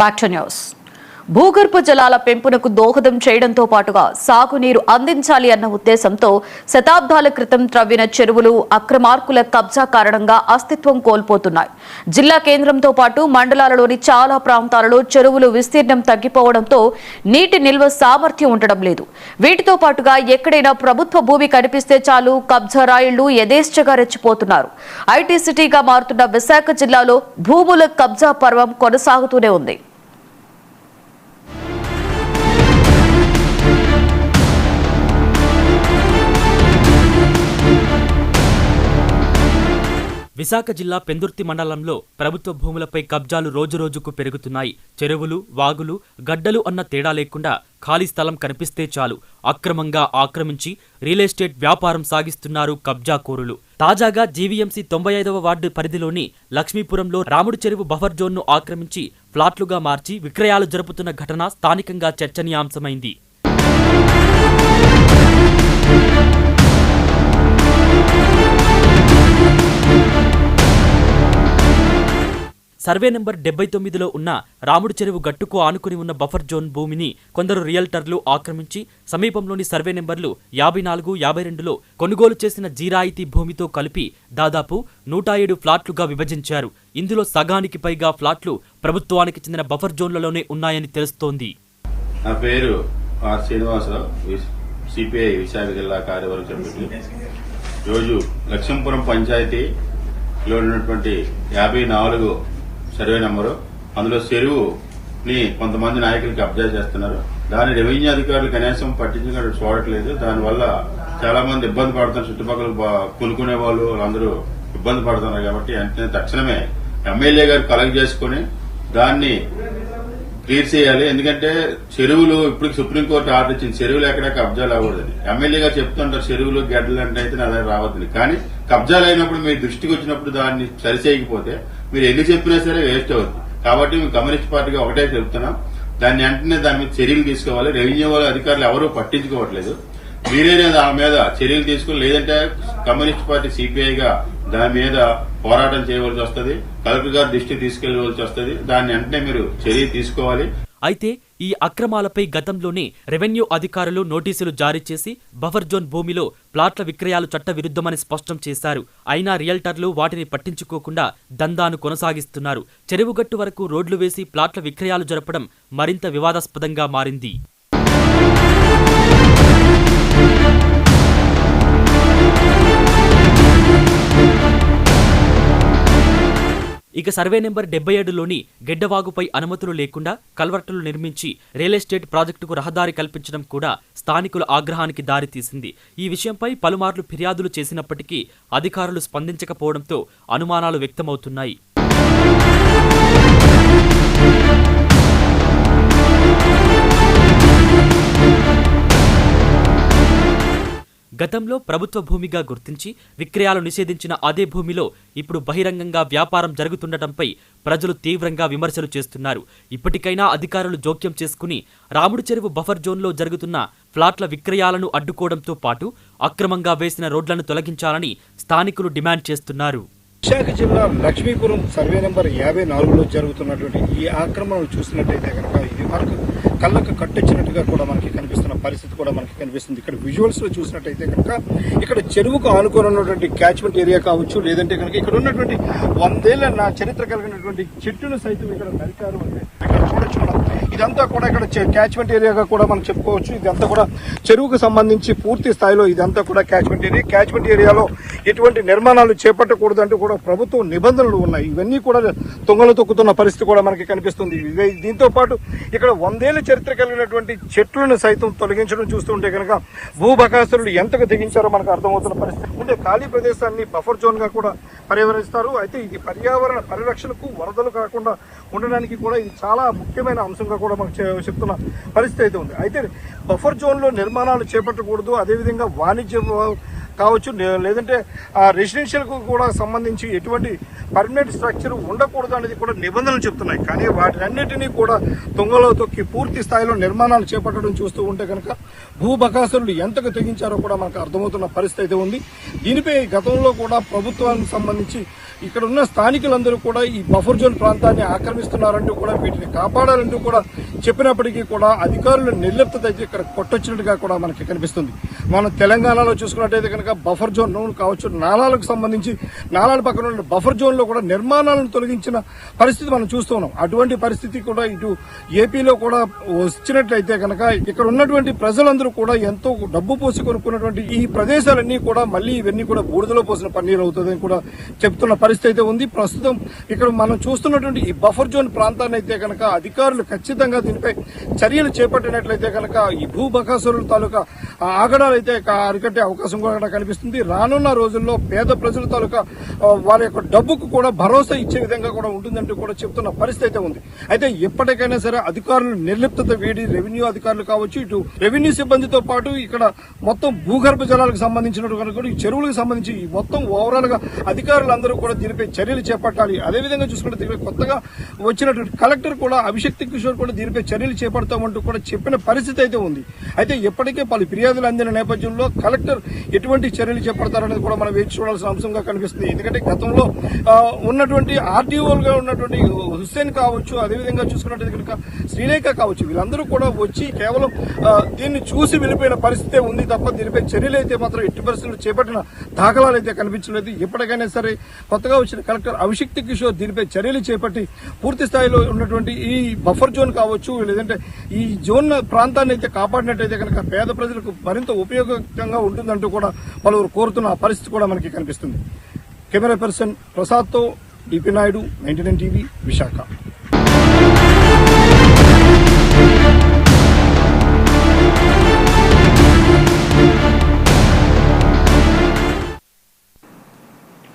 Back to news. భూగర్భ జలాల పెంపునకు దోహదం చేయడంతో పాటుగా సాగునీరు అందించాలి అన్న ఉద్దేశంతో శతాబ్దాల క్రితం త్రవ్విన చెరువులు అక్రమార్కుల కబ్జా కారణంగా అస్తిత్వం కోల్పోతున్నాయి. జిల్లా కేంద్రంతో పాటు మండలాలలోని చాలా ప్రాంతాలలో చెరువులు విస్తీర్ణం తగ్గిపోవడంతో నీటి నిల్వ సామర్థ్యం ఉండడం లేదు. వీటితో పాటుగా ఎక్కడైనా ప్రభుత్వ భూమి కనిపిస్తే చాలు కబ్జా రాయిళ్లు యథేచ్ఛగా రెచ్చిపోతున్నారు. ఐటీ సిటీగా మారుతున్న విశాఖ జిల్లాలో భూముల కబ్జా పర్వం కొనసాగుతూనే ఉంది. విశాఖ జిల్లా పెందుర్తి మండలంలో ప్రభుత్వ భూములపై కబ్జాలు రోజురోజుకు పెరుగుతున్నాయి. చెరువులు, వాగులు, గడ్డలు అన్న తేడా లేకుండా ఖాళీ స్థలం కనిపిస్తే చాలు అక్రమంగా ఆక్రమించి రియల్ ఎస్టేట్ వ్యాపారం సాగిస్తున్నారు కబ్జాకోరులు. తాజాగా జీవీఎంసీ 95వ వార్డు పరిధిలోని లక్ష్మీపురంలో రాముడి చెరువు బఫర్ జోన్ను ఆక్రమించి ఫ్లాట్లుగా మార్చి విక్రయాలు జరుపుతున్న ఘటన స్థానికంగా చర్చనీయాంశమైంది. సర్వే నెంబర్ 79లో ఉన్న రాముడి చెరువు గట్టుకు ఆనుకుని ఉన్న బఫర్ జోన్ భూమిని కొందరు రియల్టర్లు ఆక్రమించి సమీపంలోని సర్వే నెంబర్లు 54, 52లో కొనుగోలు చేసిన జీరాయితీ భూమితో కలిపి దాదాపు 107 ఫ్లాట్లుగా విభజించారు. ఇందులో సగానికి పైగా ఫ్లాట్లు ప్రభుత్వానికి చెందిన బఫర్ జోన్లలోనే ఉన్నాయని తెలుస్తోంది. నా పేరు ఆర్ శ్రీనివాసరావు, సిపిఐ విశాఖ జిల్లా కార్యవర్గ సభ్యులు. రోజు లక్ష్మీపురం పంచాయతీలో ఉన్నటువంటి 54 సర్వే నెంబరు, అందులో చెరువుని కొంతమంది నాయకులు కబ్జా చేస్తున్నారు. దాని రెవెన్యూ అధికారులు కనీసం పట్టించుకుని చూడట్లేదు. దానివల్ల చాలా మంది ఇబ్బంది పడుతున్నారు. చుట్టుపక్కల కొనుక్కునే వాళ్ళందరూ ఇబ్బంది పడుతున్నారు. కాబట్టి వెంటనే తక్షణమే ఎమ్మెల్యే గారు కలెక్ట్ చేసుకుని దాన్ని క్లియర్ చేయాలి. ఎందుకంటే చెరువులు ఇప్పుడు సుప్రీంకోర్టు ఆర్డర్ ఇచ్చింది, చెరువులు ఎక్కడ కబ్జాలు అవ్వకూడదని. ఎమ్మెల్యే గారు చెప్తుంటారు చెరువులు గడ్డలు అంటే అయితే అదే రావద్దని. కానీ కబ్జాలు అయినప్పుడు మీ దృష్టికి వచ్చినప్పుడు దాన్ని సరిచేయకపోతే మీరు ఎన్ని చెప్పినా సరే వేస్ట్ అవుతుంది. కాబట్టి మేము కమ్యూనిస్ట్ పార్టీగా ఒకటే చెప్తున్నాం, దాన్ని వెంటనే దాని మీద చర్యలు తీసుకోవాలి. రెవెన్యూ వాళ్ళ అధికారులు ఎవరూ పట్టించుకోవట్లేదు. మీరేనే దాని మీద చర్యలు తీసుకుని, లేదంటే కమ్యూనిస్ట్ పార్టీ సిపిఐగా దాని మీద పోరాటం చేయవలసి వస్తుంది. కలెక్టర్ గారి దృష్టికి తీసుకెళ్లవలసి వస్తుంది. దాన్ని వెంటనే మీరు చర్య తీసుకోవాలి. అయితే ఈ అక్రమాలపై గతంలోనే రెవెన్యూ అధికారులు నోటీసులు జారీ చేసి బఫర్ జోన్ భూమిలో ప్లాట్ల విక్రయాలు చట్టవిరుద్ధమని స్పష్టం చేశారు. అయినా రియల్టర్లు వాటిని పట్టించుకోకుండా దందాను కొనసాగిస్తున్నారు. చెరువుగట్టు వరకు రోడ్లు వేసి ప్లాట్ల విక్రయాలు జరపడం మరింత వివాదాస్పదంగా మారింది. ఇక సర్వే నెంబర్ 77లోని గెడ్డవాగుపై అనుమతులు లేకుండా కల్వర్టులు నిర్మించి రియల్ ఎస్టేట్ ప్రాజెక్టుకు రహదారి కల్పించడం కూడా స్థానికుల ఆగ్రహానికి దారితీసింది. ఈ విషయంపై పలుమార్లు ఫిర్యాదులు చేసినప్పటికీ అధికారులు స్పందించకపోవడంతో అనుమానాలు వ్యక్తమవుతున్నాయి. గతంలో ప్రభుత్వ భూమిగా గుర్తించి విక్రయాలు నిషేధించిన అదే భూమిలో ఇప్పుడు బహిరంగంగా వ్యాపారం జరుగుతుండటంపై ప్రజలు తీవ్రంగా విమర్శలు చేస్తున్నారు. ఇప్పటికైనా అధికారులు జోక్యం చేసుకుని రాముడి చెరువు బఫర్ జోన్లో జరుగుతున్న ఫ్లాట్ల విక్రయాలను అడ్డుకోవడంతో పాటు అక్రమంగా వేసిన రోడ్లను తొలగించాలని స్థానికులు డిమాండ్ చేస్తున్నారు. విశాఖ జిల్లా లక్ష్మీపురం సర్వే నెంబర్ 54లో జరుగుతున్నటువంటి ఈ ఆక్రమణలు చూసినట్టయితే కనుక ఇది మనకు కళ్ళకు కట్టొచ్చినట్టుగా కూడా మనకి కనిపిస్తున్న పరిస్థితి కూడా మనకి కనిపిస్తుంది. ఇక్కడ విజువల్స్ లో చూసినట్టయితే కనుక ఇక్కడ చెరువుకు ఆనుకొని ఉన్నటువంటి క్యాచ్మెంట్ ఏరియా కావచ్చు, లేదంటే కనుక ఇక్కడ ఉన్నటువంటి 100 ఏళ్ల చరిత్ర కలిగినటువంటి చెట్టును సైతం ఇక్కడ నరికారు. ఇక్కడ చూడొచ్చు మనం, ఇదంతా కూడా ఇక్కడ క్యాచ్మెంట్ ఏరియాగా కూడా మనం చెప్పుకోవచ్చు. ఇదంతా కూడా చెరువుకు సంబంధించి పూర్తి స్థాయిలో ఇదంతా కూడా క్యాచ్మెంట్ ఏరియా. క్యాచ్మెంట్ ఏరియాలో ఎటువంటి నిర్మాణాలు చేపట్టకూడదు అంటూ కూడా ప్రభుత్వ నిబంధనలు ఉన్నాయి. ఇవన్నీ కూడా తొంగలు తొక్కుతున్న పరిస్థితి కూడా మనకి కనిపిస్తుంది. దీంతో పాటు ఇక్కడ 100 ఏళ్ల చరిత్ర కలిగినటువంటి చెట్లను సైతం తొలగించడం చూస్తుంటే కనుక భూబకాసురులు ఎంతగా తెగించారో మనకు అర్థమవుతున్న పరిస్థితి. ఉంటే ఖాళీ ప్రదేశాన్ని బఫర్ జోన్ గా కూడా పర్యవరిస్తారు. అయితే ఇది పర్యావరణ పరిరక్షణకు, వరదలు కాకుండా ఉండడానికి కూడా ఇది చాలా ముఖ్యమైన అంశంగా కూడా మనకు చెప్తున్న పరిస్థితి అయితే ఉంది. అయితే బఫర్ జోన్ లో నిర్మాణాలు చేపట్టకూడదు, అదేవిధంగా వాణిజ్య కావచ్చు, లేదంటే రెసిడెన్షియల్ కు కూడా సంబంధించి ఎటువంటి పర్మనెంట్ స్ట్రక్చర్ ఉండకూడదు అనేది కూడా నిబంధనలు చెప్తున్నాయి. కానీ వాటినన్నిటినీ కూడా తుంగలో తొక్కి పూర్తి స్థాయిలో నిర్మాణాలు చేపట్టడం చూస్తూ ఉంటే కనుక భూబకాసురులు ఎంతకు తెగించారో కూడా మనకు అర్థమవుతున్న పరిస్థితి అయితే ఉంది. దీనిపై గతంలో కూడా ప్రభుత్వానికి సంబంధించి ఇక్కడ ఉన్న స్థానికులందరూ కూడా ఈ బఫర్ జోన్ ప్రాంతాన్ని ఆక్రమిస్తున్నారంటూ కూడా వీటిని కాపాడాలంటూ కూడా చెప్పినప్పటికీ కూడా అధికారుల నిర్లిప్తత అయితే ఇక్కడ కొట్టొచ్చినట్టుగా కూడా మనకి కనిపిస్తుంది. మనం తెలంగాణలో చూసుకున్నట్టయితే కనుక బఫర్ జోన్ కావచ్చు, నాలాలకు సంబంధించి నాలాల పక్కన ఉన్న బఫర్ జోన్ లో కూడా నిర్మాణాలను తొలగించిన పరిస్థితి మనం చూస్తూ ఉన్నాం. అటువంటి పరిస్థితి కూడా ఇటు ఏపీలో కూడా వచ్చినట్లయితే కనుక ఇక్కడ ఉన్నటువంటి ప్రజలందరూ కూడా ఎంతో డబ్బు పోసి కొనుక్కున్నటువంటి ఈ ప్రదేశాలన్నీ కూడా మళ్ళీ ఇవన్నీ కూడా బూడిదలో పోసిన పన్నీరు అవుతుందని కూడా చెప్తున్న పరిస్థితి అయితే ఉంది. ప్రస్తుతం ఇక్కడ మనం చూస్తున్నటువంటి ఈ బఫర్ జోన్ ప్రాంతాన్ని అయితే కనుక అధికారులు ఖచ్చితంగా దీనిపై చర్యలు చేపట్టినట్లయితే కనుక ఈ భూబకాసురుల తాలూకా ఆగడాలు అయితే అరికట్టే అవకాశం కూడా కనిపిస్తుంది. రానున్న రోజుల్లో పేద ప్రజల తాలూకా వారి యొక్క డబ్బుకు కూడా భరోసా ఇచ్చే విధంగా కూడా ఉంటుందంటూ కూడా చెప్తున్న పరిస్థితి అయితే ఉంది. అయితే ఎప్పటికైనా సరే అధికారులు నిర్లిప్తత వీడి రెవెన్యూ అధికారులు కావచ్చు, ఇటు రెవెన్యూ సిబ్బందితో పాటు ఇక్కడ మొత్తం భూగర్భ జలాలకు సంబంధించినటువంటి కూడా ఈ చెరువులకు సంబంధించి ఈ మొత్తం ఓవరాల్ గా అధికారులందరూ కూడా దీనిపై చర్యలు చేపట్టాలి. అదేవిధంగా చూసుకుంటే దీనిపై కొత్తగా వచ్చినటువంటి కలెక్టర్ కూడా అభిషేక్ కిషోర్ కూడా దీనిపై చర్యలు చేపడతామంటూ కూడా చెప్పిన పరిస్థితి అయితే ఉంది. అయితే ఇప్పటికే పలు ఫిర్యాదులు అందిన నేపథ్యంలో కలెక్టర్ ఎటువంటి చర్యలు చేపడతారనేది కూడా మనం వేచి చూడాల్సిన అంశంగా కనిపిస్తుంది. ఎందుకంటే గతంలో ఉన్నటువంటి ఆర్టీఓలుగా ఉన్నటువంటి హుస్సేన్ కావచ్చు, అదేవిధంగా చూసుకున్నట్టు కనుక శ్రీలేఖ కావచ్చు, వీళ్ళందరూ కూడా వచ్చి కేవలం దీన్ని చూసి వెళ్ళిపోయిన పరిస్థితే ఉంది తప్ప దీనిపై చర్యలు అయితే మాత్రం ఎట్టి పరిస్థితుల్లో చేపట్టిన దాఖలాలు అయితే కనిపించలేదు. ఎప్పటికైనా సరే కొత్తగా వచ్చిన కలెక్టర్ అభిషేక్ కిషోర్ దీనిపై చర్యలు చేపట్టి పూర్తి స్థాయిలో ఉన్నటువంటి ఈ బఫర్ జోన్ కావచ్చు, లేదంటే ఈ జోన్ ప్రాంతాన్ని అయితే కాపాడినట్టయితే కనుక పేద ప్రజలకు మరింత ఉపయోగకరంగా ఉంటుందంటూ కూడా పలువురు కోరుతున్న పరిస్థితి కూడా మనకి కనిపిస్తుంది. కెమెరా పర్సన్ ప్రసాద్తో డిపి నాయుడు, 99 టీవీ, విశాఖ.